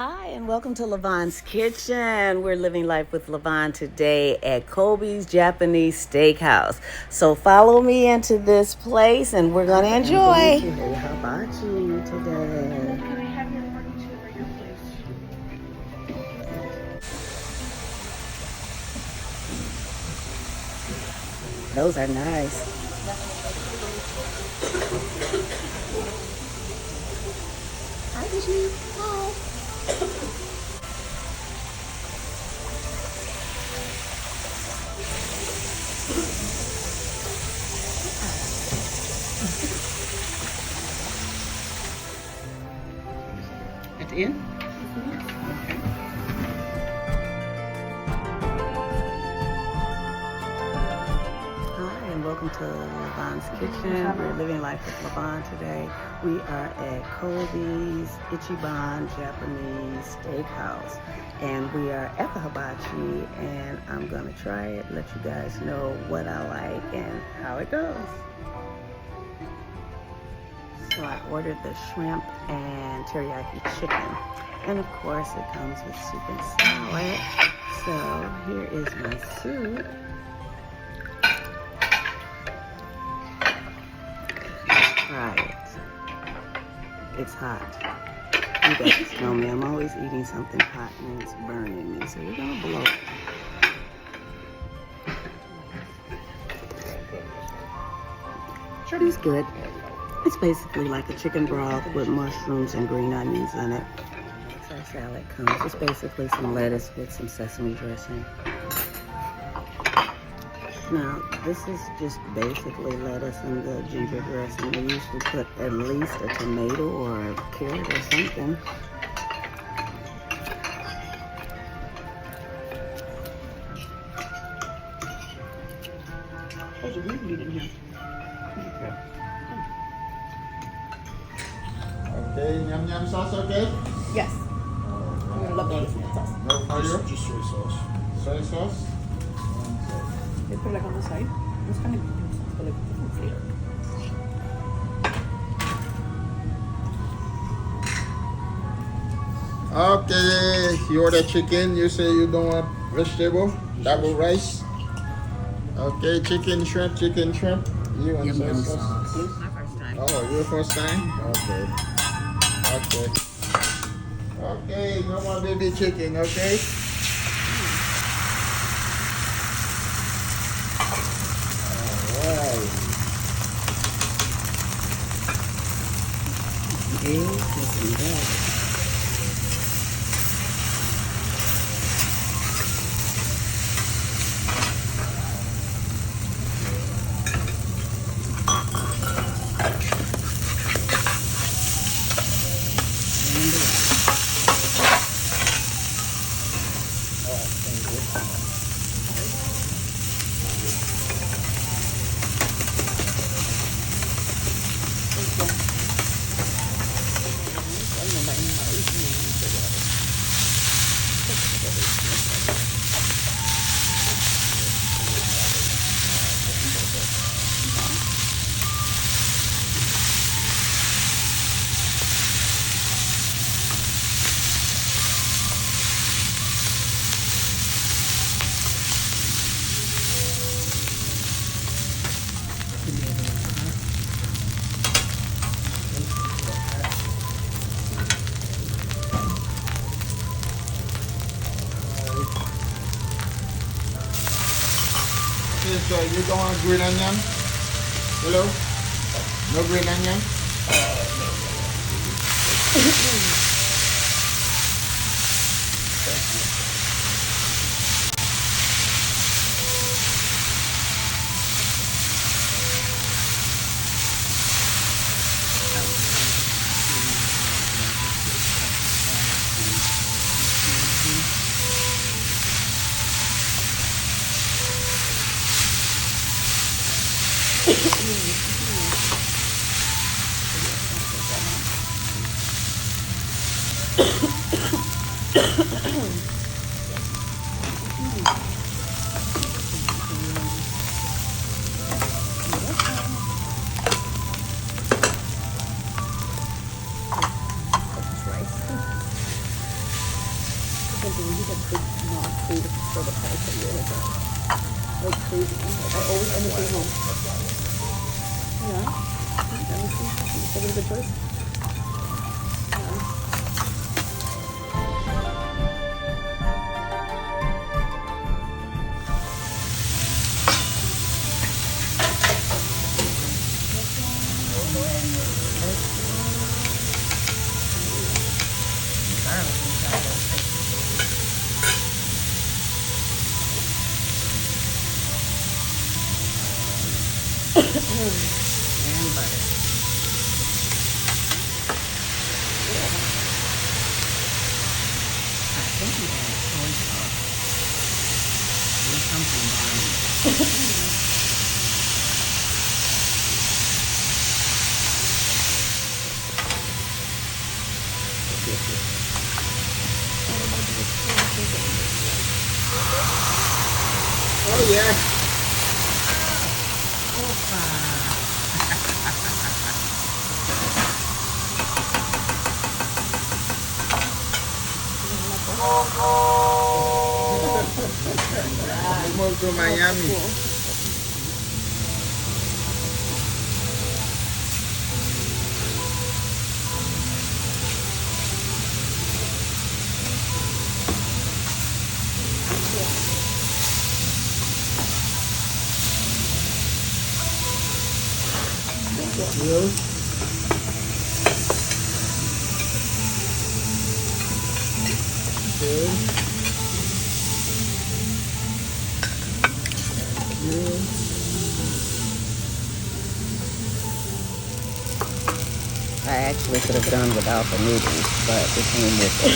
Hi, and welcome to Levon's Kitchen. We're living life with Levon today at Kobe's Japanese Steakhouse. So follow me into this place, and we're going to enjoy hibachi today. Can I have your morning cheeseburger, please? Those are nice. Hi, Ichi. Hi. At the end? Hi, and welcome to Levon's Kitchen. We're living life with Levon today. We are at Kobe's Ichiban Japanese Steakhouse, and we are at the hibachi, and I'm gonna try it, let you guys know what I like and how it goes. So I ordered the shrimp and teriyaki chicken, and of course it comes with soup and salad. So here is my soup. Try it. It's hot. You guys know me, I'm always eating something hot and it's burning me, so we're gonna blow it. It's good. It's basically like a chicken broth with mushrooms and green onions in it. That's our salad comes. It's basically some lettuce with some sesame dressing. Now, this is just basically lettuce and the ginger dressing. We usually put at least a tomato or a carrot or something. There's a green bean in here. Okay, yum yum sauce, okay? Yes. I'm gonna love this sauce. No fire? Just soy sauce. Soy sauce? They put it like on the side. It's kind of but like different flavor. Okay, you order chicken, you say you don't want vegetable, double rice. Okay, chicken, shrimp. You want soy sauce? This is my first time. Oh, your first time? Okay. Okay, no more baby chicken, okay? Alright. Eggs and that. Okay, so you don't want green onion? Hello? No green onion? something when you get big not food for the price that you're like crazy. Like I always end up going home. Yeah. Let me see. Is that a good choice? Yeah. And butter. I think you add soy sauce. There's something wrong. Oh yeah. We moved to Miami. You? Okay. I actually could have done without the noodles, but it came with it.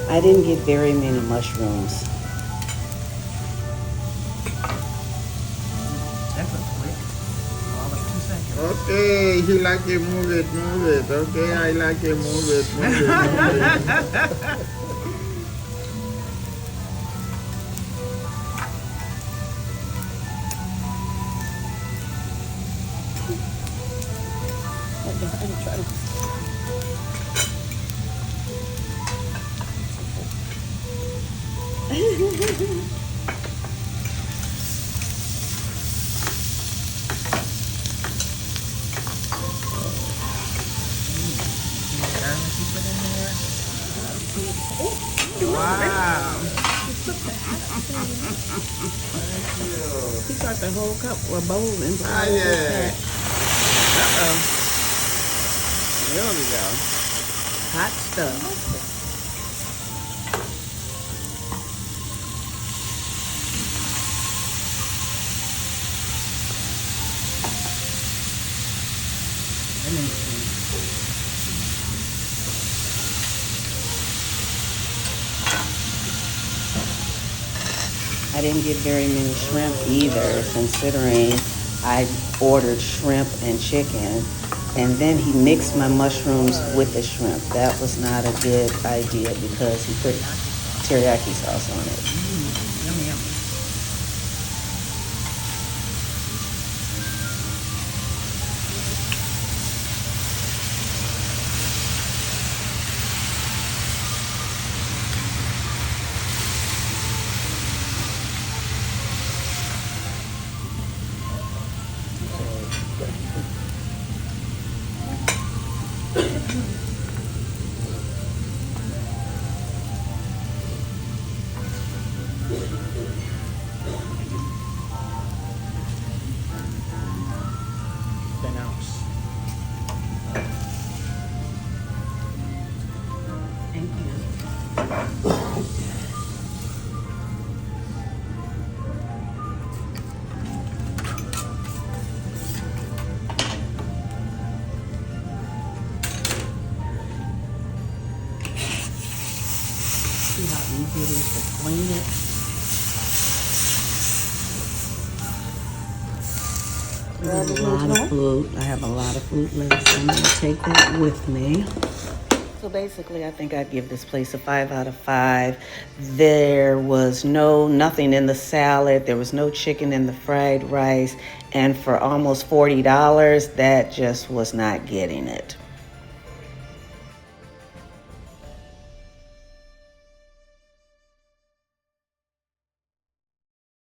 I didn't get very many mushrooms. That was quick. All of 2 seconds. Okay, he like it, move it, move it. Okay, I like it, move it, move it, move it. Wow. He got the whole cup or bowl and Ah, yeah. Uh-oh. There we go. Hot stuff. That makes sense. I didn't get very many shrimp either, considering I ordered shrimp and chicken, and then he mixed my mushrooms with the shrimp. That was not a good idea because he put teriyaki sauce on it. Yummy, yummy. Thank you. See how easy it is to clean it. I have a lot of food. I have a lot of food left. So I'm going to take that with me. So So basically, I think I'd give this place a 5 out of 5. There was nothing in the salad. There was no chicken in the fried rice. And for almost $40, that just was not getting it.